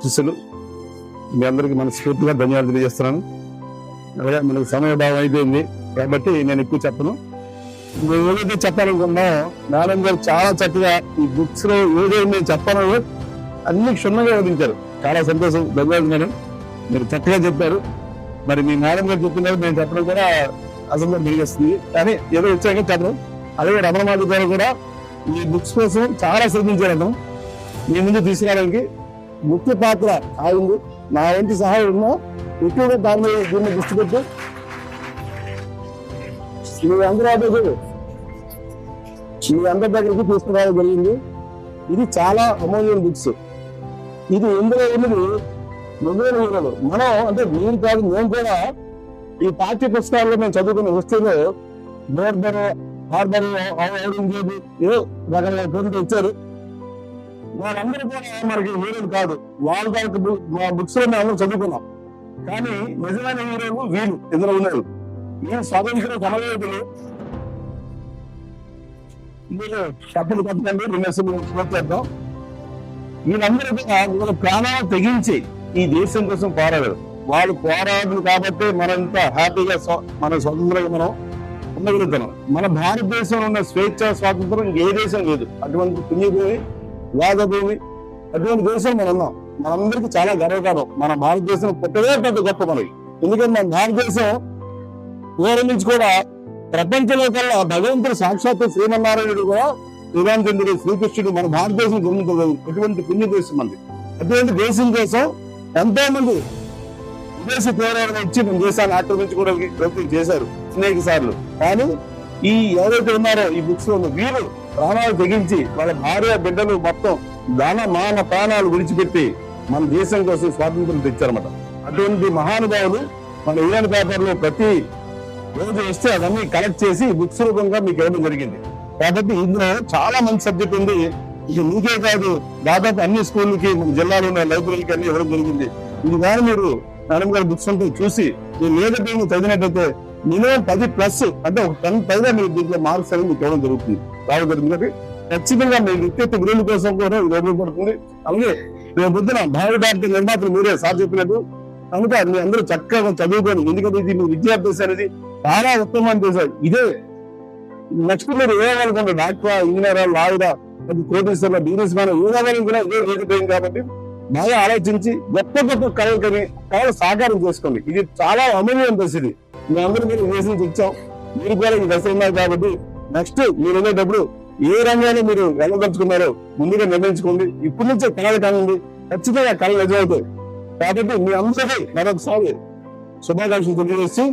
శిష్యులు మీ అందరికీ మనస్ఫూర్తిగా ధన్యవాదాలు తెలియజేస్తున్నాను. అలాగే మనకు సమయభావం అయిపోయింది కాబట్టి నేను ఎక్కువ చెప్పను. ఏదైతే చెప్పాలనుకున్నా మేడం గారు చాలా చక్కగా ఈ బుక్స్ లో ఏదైతే నేను చెప్పాలో అన్ని క్షుణ్ణంగా వివరించారు. చాలా సంతోషం. ధన్యవాదాలు మేడం, మీరు చక్కగా చెప్పారు. మరి మీ మేడం గారు చెప్పినారు, నేను చెప్పడం కూడా అసలు తెలియజేస్తుంది. కానీ ఏదో వచ్చాక చెప్పడం. అలాగే రమణమాధి గారు కూడా ఈ బుక్స్ కోసం చాలా శ్రమించారు. మీ ముందు తీసుకురావడానికి ముఖ్య పాత్ర ఆగింది. నా వంటి సహాయం ఉన్నా ఎక్కువగా దీన్ని దృష్టి పెట్టి మీ అందరి దగ్గరికి తీసుకురావడం జరిగింది. ఇది చాలా అమూల్యమైన బుక్స్. ఇది ఎందులో ఉన్నది నిజమైన వివరాలు. మనం అంటే మీరు కాదు, మేము కూడా ఈ పాఠ్య పుస్తకాల్లో మేము చదువుకున్న వస్తువులో బోర్బర్ హార్బర్ ఔరంగజేబు ఏదో రకరకాల పేర్లు వచ్చారు. వాళ్ళందరూ కూడా మనకి హీరోలు కాదు. వాళ్ళ మా బుక్స్ లో మేము అందరూ చదువుకున్నాం. కానీ నిజమైన హీరోలు వీళ్ళు ఇందులో ఉన్నారు. నేను స్వాతంత్ర సమయోధులు. మీరు తప్పులు పట్టండి, చేద్దాం. వీళ్ళందరూ కూడా వాళ్ళ ప్రాణాలు తెగించి ఈ దేశం కోసం పోరాడారు. వాళ్ళు పోరాడు కాబట్టి మనం ఇంత హ్యాపీగా మన స్వతంత్రంగా మనం ఉండగలుగుతున్నాం. మన భారతదేశంలో ఉన్న స్వేచ్ఛ స్వాతంత్రం ఏ దేశం లేదు. అటువంటి పుణ్యభూమి, వేదభూమి, అటువంటి దేశం మనం ఉన్నాం. మనందరికీ చాలా గర్వకారం. మన భారతదేశం పుట్టదే పెద్ద గొప్ప మనకి. ఎందుకంటే మన భారతదేశం పూర్వం నుంచి కూడా ప్రపంచంలో కల్లా భగవంతుడు సాక్షాత్తు శ్రీమన్నారాయణుడు కూడా శ్రీరామచంద్రుడు, శ్రీకృష్ణుడు మన భారతదేశం జరుగుతుంది. ఎటువంటి పుణ్య దేశం మంది. అటువంటి దేశం కోసం ఎంతో మంది విదేశీ పోరాటం ఇచ్చి మన దేశాన్ని ఆక్రమించుకోవడానికి ప్రయత్నం చేశారు అనేక సార్లు. కానీ ఈ ఎవరైతే ఉన్నారో ఈ బుక్స్ లో వీరు ప్రాణాలు తెగించి వాళ్ళ భార్య బిడ్డలు మొత్తం మాన ప్రాణాలు విడిచిపెట్టి మన దేశం కోసం స్వాతంత్రం తెచ్చారన్నమాట. అటువంటి మహానుభావులు మన ఇండియన్ పేపర్ లో ప్రతి రోజు వస్తే అవన్నీ కలెక్ట్ చేసి బుక్స్ రూపంగా మీకు ఇవ్వడం జరిగింది. కాబట్టి ఇందులో చాలా మంచి సబ్జెక్ట్ ఉంది. ఇది మీకే కాదు, దాదాపు అన్ని స్కూళ్ళకి మన జిల్లాలో ఉన్న లైబ్రరీకి అన్ని ఇవ్వడం జరిగింది. ఇది కానీ మీరు మేడం గారి బుక్స్ అంటే చూసి మీరు లేదంటే చదివినట్టయితే మినిమం 10+ అంటే ఒక 10 పైగా మీరు దీంట్లో మార్క్స్ అనేది మీకు ఇవ్వడం జరుగుతుంది, రావడం జరుగుతుంది. ఖచ్చితంగా మీ వ్యక్తిత్వ గురువుల కోసం కూడా ఇది ఉపయోగపడుతుంది. అలాగే రేపు పొద్దున భారత డాక్టర్ నిర్మాతలు మీరే సార్ చెప్పినట్టు కనుక మీ అందరూ చక్కగా చదువుకొని, ఎందుకంటే ఇది మీ విద్యాభ్యాసం అనేది చాలా ఉత్తమని చేశారు. ఇదే నెక్స్ట్ మీరు ఏమనుకుంటారు, డాక్టరా, ఇంజనీరా, లాయరా, కోటీశ్వర, బిజినెస్ మ్యాన్ ఏదైనా ఇదే రేటు కాబట్టి బాగా ఆలోచించి గొప్ప గొప్ప కళలు సాకారం చేసుకోండి. ఇది చాలా అమూల్యమైన పరిస్థితి. మీ అందరూ మీరు దేశం ఇచ్చాం. మీరు కూడా ఈ దశ ఉన్నారు కాబట్టి నెక్స్ట్ మీరు వెళ్ళేటప్పుడు ఏ రంగాన్ని మీరు వెళ్ళదలుచుకున్నారో ముందుగా నిర్ణయించుకోండి. ఇప్పటి నుంచే కళలు కానివ్వండి, ఖచ్చితంగా కళలు నిజమవుతాయి. కాబట్టి మీ అందరికీ మరొకసారి శుభాకాంక్షలు తెలియజేసి